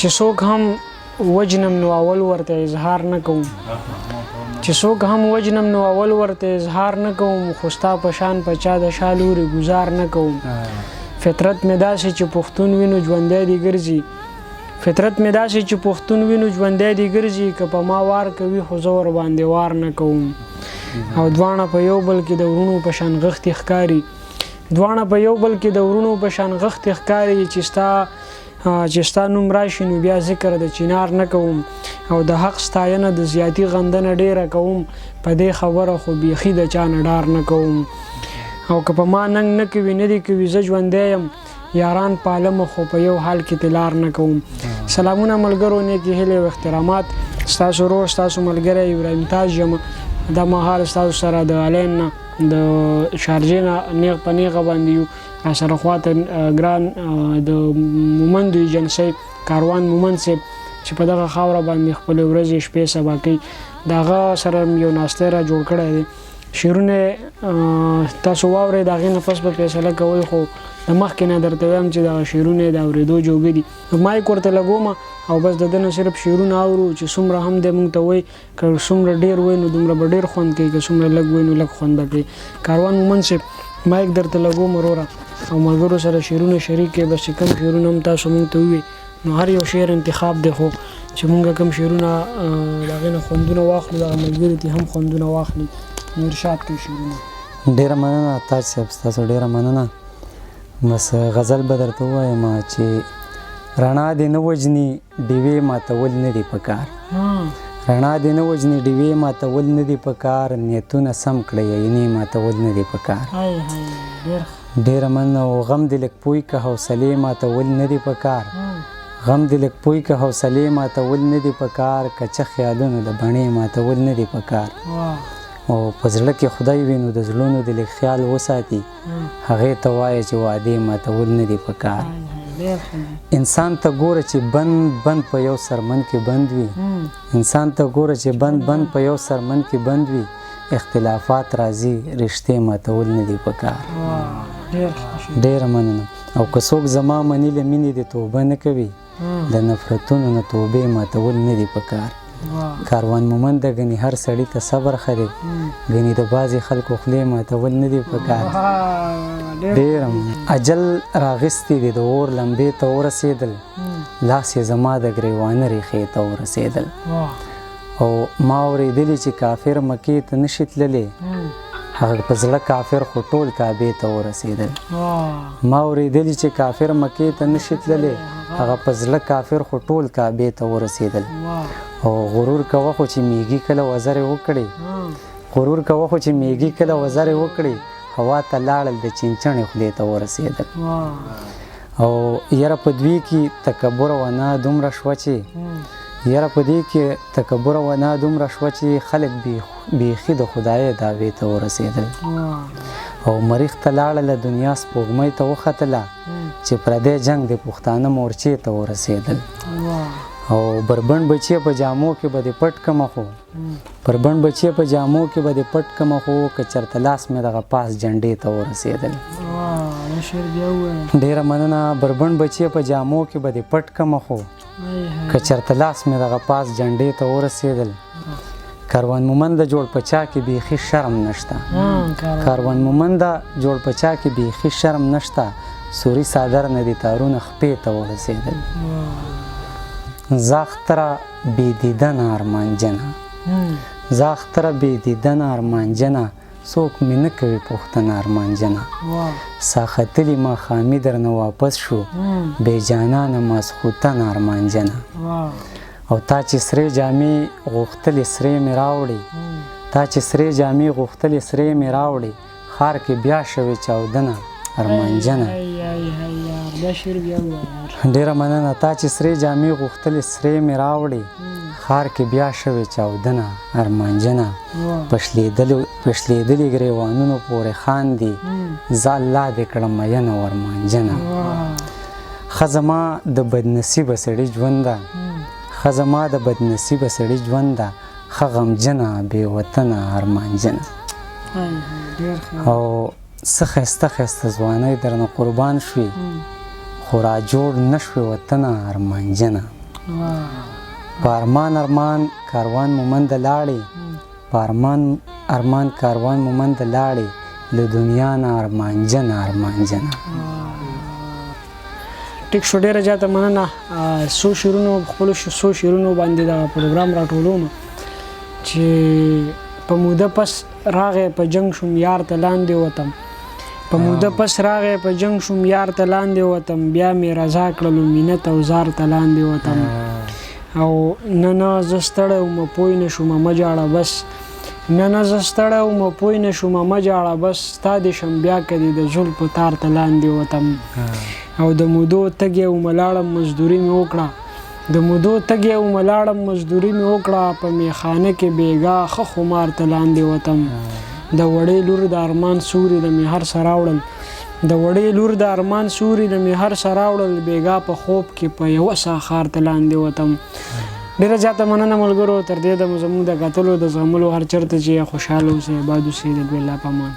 چې څوک هم وجنم نو اول ورته اظهار نه کوم چې څوک هم وجنم نو اول ورته اظهار نه کوم خو ستا په شان په چا د شا لورې ګزار نه کوم فطرت مې داسې چې پښتون وینو ژوندی دې ګرځي فطرت مې داسې چې پښتون وینو ژوندی دې ګرځي که په ما وار کوي خو زه ورباندې وار نه کوم او دواړه په یو بل کې د ورونو په شان غښتې ښکاري دواړه په یو بل کې د ورونو په شان غښتې ښکاري چې ستا نوم راشي نو بیا ذکر د چنار نه کوم او د حق ستاینه د زیاتي غندنه ډیره کوم په دې خبره خو بیخي د چا نه ډار نه کوم او که په ما ننګ نه کوي نه دي کوي زه ژوندی یم یاران پالم خو په یو حال کې تلار نه کوم سلامونه ملګرو نیکې هیلې او احترامات ستاسو ورور ستاسو ملګری ابراهیم تاج یم دا مهال ستاسو سره د الین نه د شارجې نه نیغ په نیغه باندې یو راسره خواته ګران د مومند ایجنسۍ کاروان مومند صاحب چې په دغه خاوره باندې خپلې ورځې شپې سبا کوي د هغه سره یو ناستی را جوړ کړی دی شعرونه تاسو واورئ د هغې نه پس به فیصله کوئ خو د مخکې نه درته وایم چې دغه شعرونه د اورېدو جوګه دي مایک ورته لګوم او بس د ده نه صرف شعرونه اورو چې څومره هم دی موږ ته وایي که څومره ډېر وایي نو دومره به ډېر خوند کوي که څومره لږ وایي نو لږ خوند به کوي کاروان مومند صاحب مایک درته لګوم وروره او ملګرو سره شعرونه شریک کړئ بس چې کوم شعرونه هم تاسو موږ ته ووایي نو هر یو شعر انتخاب دی خو چې موږ کوم شعرونه د هغې نه خوندونه واخلو دغه ملګري دې هم خوندونه واخلي نو ارشاد کوي شعرونه ډېره مننه تاج صاحب ستاسو ډېره مننه بس غزل به درته ووایم چې رڼا دې نه وژني ډیوې ماتول نه دي په کار رڼا دې نه وژني ډیوې ماتول نه دي په کار نیتونه سم کړئ عینې ماتول نه دي په کار ډېره مننه او غم دې لږ پوی که حوصلې ماتول نه دي په کار غم دې لږ پوی که حوصلې ماتول نه دي په کار کچه خیالونو د بڼې ماتول نه دي په کار او په زړه کې خدای وي نو د زړونو د لږ خیال وساتي هغې ته وایه چې وعدې ماتول نه دي په کار انسان ته ګوره چې بند په یو سرمن کې بند وي انسان ته ګوره چې بند په یو سرمن کې بند وي اختلافات راځي رشتې ماتول نه دي په کار ډېره مننه او که څوک زما مني له مینې د توبه نه کوي د نفرتونو نه توبې ماتول نه دي په کار کاروان مومند د ګنې هر سړي ته صبر ښه دی ګنې د بعضې خلکو خولې ماتول نه دي په کار ډېره اجل راغستې دي د اور لمبې ته ورسېدل لاس یې زما د ګریوانه ریښې ته ورسېدل او ما اورېدلي چې کافر مکې ته نشي تللی هغه په زړه کافر خو ټول کعبې ته ورسېدل ما اورېدلي چې کافر مکې ته نشي تللی هغه په زړه کافر خو ټول کعبې ته ورسېدل او غرور کوه خو چې میږي کله وزرې وکړي غرور کوه خو چې میږي کله وزرې وکړي هوا ته لاړل د چنچڼې خولې ته ورسېدل او یاره په دوی کې تکبر ونه دومره شوه چې یاره په دې کې تکبر ونه دومره شوه چې خلک بیخي د خدای دعوې ته ورسېدل او مریخ ته لاړله دنیا سپوږمۍ ته وختله چې پردی جنگ د پښتانه مورچې ته ورسېدل او بربند بچی په جامو کې به دې پټ کمه خو بربند بچی په جامو کې به دې پټ کمه خو که چېرته لاس مې دغه پاس جنډې ته ورسېدل ډېره مننه بربند بچی په جامو کې به دې پټ کمه خو که چېرته لاس مې دغه پاس جنډې ته ورسېدل کاروان مومند جوړ په چا کې بیخي شرم نشته کاروان مومند جوړ په چا کې بیخي شرم نشته سوري صادر نه دي تارونه خپې ته ورسېدل زاختره بی دیدن ارمان جنه زاختره بی دیدن ارمان جنه څوک مې نه کوي پوښتنه ارمان جنه ساختلي ماښامي درنه واپس شو بې جانانه ماسخوتن ارمان جنه او تا چې سرې جامې غوښتلې سرې مې راوړې تا چې سرې جامې غوښتلې سرې مې راوړې ښار کې بیا شوې چاودنه ارمان جنه ډېره مننه تا چې سرې جامې غوښتلې سرې مې راوړې ښار کې بیا شوې چاودنه ارمان جنه پشلېدلي ګریوانونو پورې خاندي زه الله دې کړم مینه و ارمان جنه ښه زما د بدنصیبه سړي ژوند ده ښه زما د بدنصیبه سړي ژوند ده ښه غمجنه بې وطنه ارمان جنه او څه ښایسته ښایسته ځوانۍ درنه قربان شوې خو را جوړ نه شوې وطنه ارمان جنه په ارمان ارمان کاروان مومند لاړې په ارمان کاروان مومند لاړې له دنیا نه ارمانجن ارمانجن. ټیک شو، ډېره زیاته مننه. څو شعرونو خپلو څو شعرونو باندې دغه پروګرام راټولوم چې په موده پس راغی په جنګ شوم یار ته لاندې وتم، په موده پس راغی په جنګ شوم یار ته لاندې وتم، بیا مې رضا کړلو مینت او زار ته لاندې وتم. او نه زه ستړی وم پوی نه شوم مه جاړه بس، نه زه ستړی وم پوی نه شوم مه جاړه بس، ستا دې شم بیا که دې د زلفو تار ته لاندې وتم. او د مودو تږی وم لاړم مزدوري مې وکړه، د مودو تږی وم لاړم مزدوري مې وکړه، په میخانه کې بیګا ښه خمار ته لاندې وتم. د وړې لور د ارمان سوري د مې هر څه راوړل، د وړې لور د ارمان سوري د مې هر څه راوړل، بیګا په خوب کې په یوه ساخار ته لاندې وتم. ډېره زیاته مننه ملګرو، تر دې د زموږ د کتلو د زغملو هر چېرته چې خوشحاله اوسئ، آباد اوسئ، د الله په امان.